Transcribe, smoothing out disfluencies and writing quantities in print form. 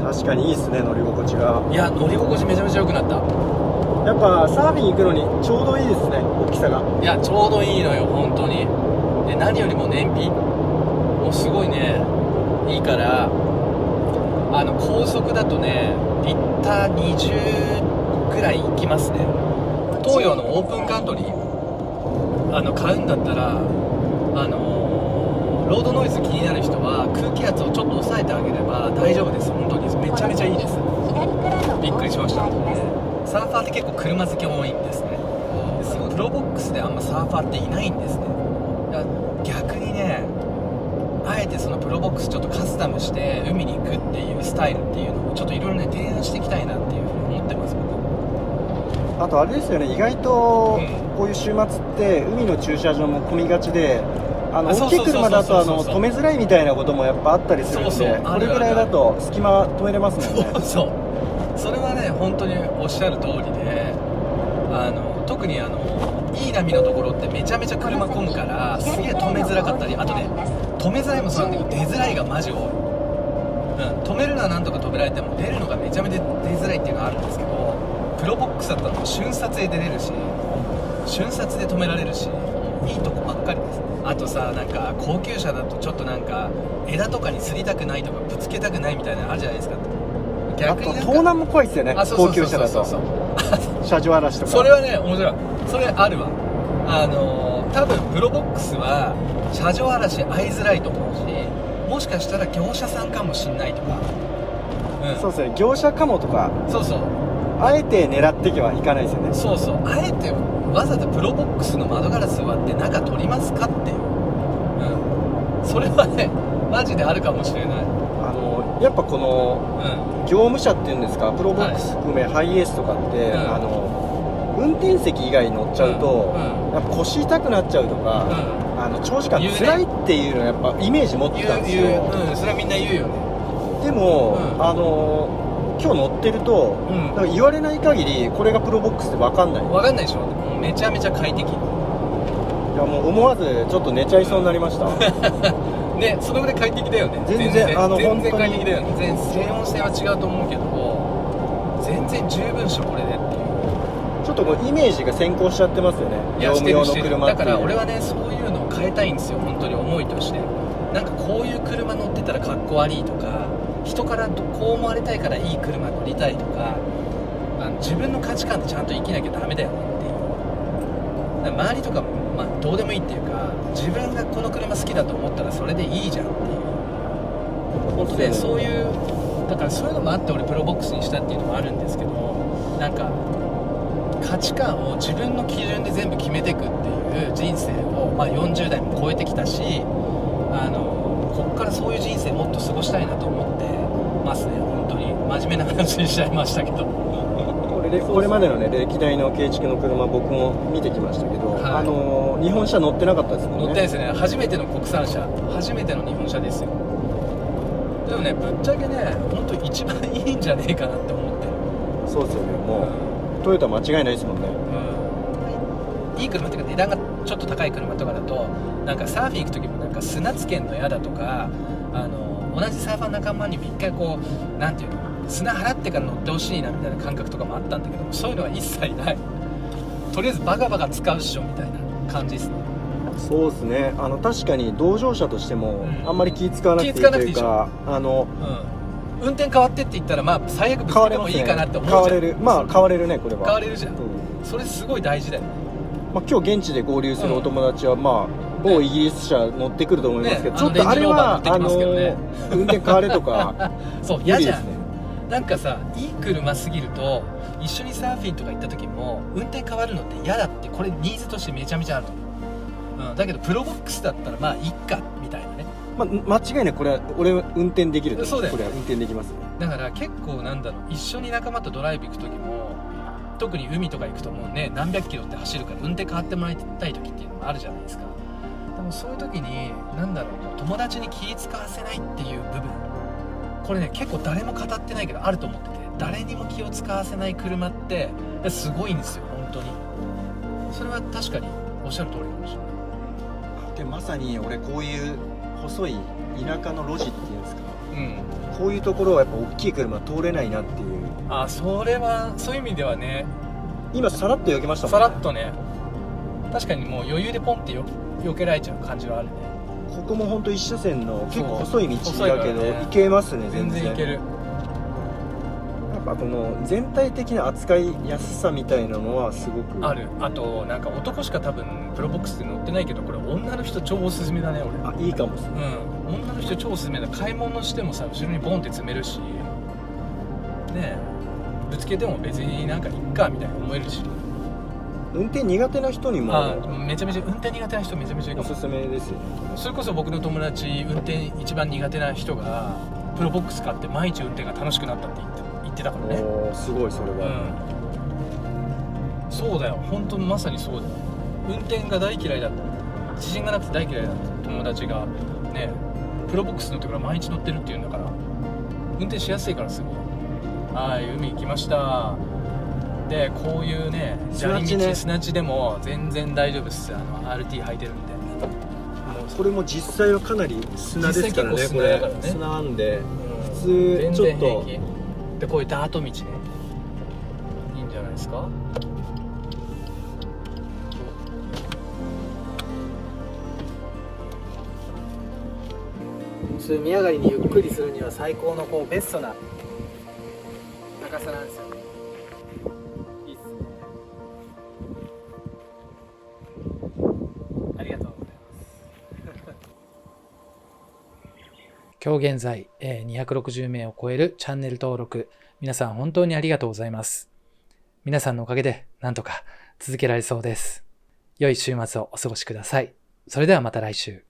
確かにいいっすね、乗り心地が。いや乗り心地めちゃめちゃ良くなった。やっぱサーフィン行くのにちょうどいいですね、大きさが。いやちょうどいいのよ本当に。で何よりも燃費もうすごいねいいから、高速だとねリッター20ぐらいいきますね。東洋のオープンカントリー買うんだったらロードノイズ気になる人は空気圧をちょっと抑えてあげれば大丈夫です。本当にめちゃめちゃいいです。びっくりしました。サーファーって結構車好き多いんですね。ですごいプロボックスであんまサーファーっていないんですね。逆にねあえてそのプロボックスちょっとカスタムして海に行くっていうスタイルっていうのをちょっといろいろね提案していきたいなっていうふうに思ってます。あとあれですよね、意外とこういう週末って海の駐車場も混みがちで、大きい車だと止めづらいみたいなこともやっぱあったりするんで、これぐらいだと隙間止めれますもんね。そうそれはね本当におっしゃる通りで、特にいい波のところってめちゃめちゃ車混むからすげえ止めづらかったり、あとね止めづらいもそうなんだけど出づらいがマジ多い。止めるのはなんとか止められても出るのがめちゃめちゃ出づらいっていうのがあるんですけど、プロボックスだったらもう瞬殺で出れるし瞬殺で止められるしいいとこばっかりです。あとさなんか高級車だとちょっとなんか枝とかに擦りたくないとかぶつけたくないみたいなのあるじゃないですか。逆に盗難も怖いですよね、高級車だと車上荒らしとか。それはね面白い。それあるわ。多分プロボックスは車上荒らし合いづらいと思うし、もしかしたら業者さんかもしんないとか、そうですね、業者かもとか。そうそうあえて狙ってけはいかないですよね。そうそうあえてわざとプロボックスの窓ガラス割って中取りますかっていう、それはねマジであるかもしれない。やっぱこの、業務車っていうんですか、プロボックス含めハイエースとかって、運転席以外に乗っちゃうと、やっぱ腰痛くなっちゃうとか、長時間辛いっていうのはやっぱイメージ持ってたんですよ。それはみんな言うよね。でも、今日乗ってると、なんか言われない限りこれがプロボックスって分かんないでしょ。めちゃめちゃ快適。いやもう思わずちょっと寝ちゃいそうになりましたね、そのぐらい快適だよね。全然全然快適だよね。静音性は違うと思うけど全然十分っしょこれでっていう。ちょっとこうイメージが先行しちゃってますよね、業務用の車っていう。だから俺はねそういうのを変えたいんですよ本当に思いとして。なんかこういう車乗ってたらかっこ悪いとか、人からこう思われたいからいい車乗りたいとか、自分の価値観でちゃんと生きなきゃダメだよねっていう。だから周りとかも、どうでもいいっていうか、自分がこの車好きだと思ったらそれでいいじゃんっていう本当で、そういうだからそういうのもあって俺プロボックスにしたっていうのもあるんですけど、なんか価値観を自分の基準で全部決めていくっていう人生を、40代も超えてきたし、こっからそういう人生もっと過ごしたいなと思ってますね。本当に真面目な話にしちゃいましたけどこれまでのね歴代の軽築の車僕も見てきましたけど、日本車乗ってなかったですもんね。乗ってないですね。初めての国産車、初めての日本車ですよ。でもねぶっちゃけね本当一番いいんじゃねえかなって思ってる。そうですよね、もう、トヨタ間違いないですもんね。いい車っていうか値段がちょっと高い車とかだとなんかサーフィン行く時もなんか砂つけんの嫌だとか、同じサーファー仲間にも一回こうなんていうの砂払ってから乗ってほしいなみたいな感覚とかもあったんだけど、そういうのは一切ない。とりあえずバカバカ使うっしょみたいな感じですね。そうですね、確かに同乗者としてもあんまり気使わなくていいというか、運転変わってって言ったら最悪ぶつけてもいいかなって思うじゃん。変われるね、これは変われるじゃん、それすごい大事だよね。今日現地で合流するお友達は某イギリス車乗ってくると思いますけど、ちょっとあれは運転変われとかそう嫌じゃん。なんかさいい車すぎると一緒にサーフィンとか行った時も運転変わるのって嫌だって、これニーズとしてめちゃめちゃあると思う。だけどプロボックスだったらいっかみたいなね。間違いない、これは俺運転できると。そうだよ、これは運転できますね。だから結構一緒に仲間とドライブ行く時も、特に海とか行くともうね何百キロって走るから運転変わってもらいたい時っていうのもあるじゃないですか。でもそういう時に友達に気使わせないっていう部分、これね結構誰も語ってないけどあると思ってて、誰にも気を使わせない車ってすごいんですよ本当に。それは確かにおっしゃる通りかもしれない。でまさに俺こういう細い田舎の路地っていうんですか、こういうところはやっぱ大きい車通れないなっていう。それはそういう意味ではね、今さらっと避けましたもんね。さらっとね、確かにもう余裕でポンって避けられちゃう感じはあるね。ここも本当一車線の結構細い道細いからねだけど、行けますね。全然いける。やっぱこの全体的な扱いやすさみたいなのはすごくある。あとなんか男しか多分プロボックスで乗ってないけど、これ女の人超おすすめだね俺。いいかもしれない。女の人超おすすめだ。買い物してもさ、後ろにボンって積めるしね、ぶつけても別になんかいっかみたいに思えるし、運転苦手な人にもめちゃめちゃ運転苦手な人めちゃめちゃいいかも。おすすめですよね。それこそ僕の友達、運転一番苦手な人がプロボックス買って毎日運転が楽しくなったって言ってたからね。すごいそれは、そうだよ、本当まさにそうだよ。運転が大嫌いだった、自信がなくて大嫌いだった友達がね、プロボックス乗ってから毎日乗ってるっていうんだから、運転しやすいからすごい。海行きました。でこういうね砂利道、砂地でも全然大丈夫です。RT 履いてるんで。これも実際はかなり砂ですからね。砂だからね。砂なんで、普通ちょっとでこういうダート道ね、いいんじゃないですか。そういう見上がりにゆっくりするには最高のベストな高さなんですよ。いいっすね。ありがとうございます。今日現在、260名を超えるチャンネル登録、皆さん本当にありがとうございます。皆さんのおかげでなんとか続けられそうです。良い週末をお過ごしください。それではまた来週。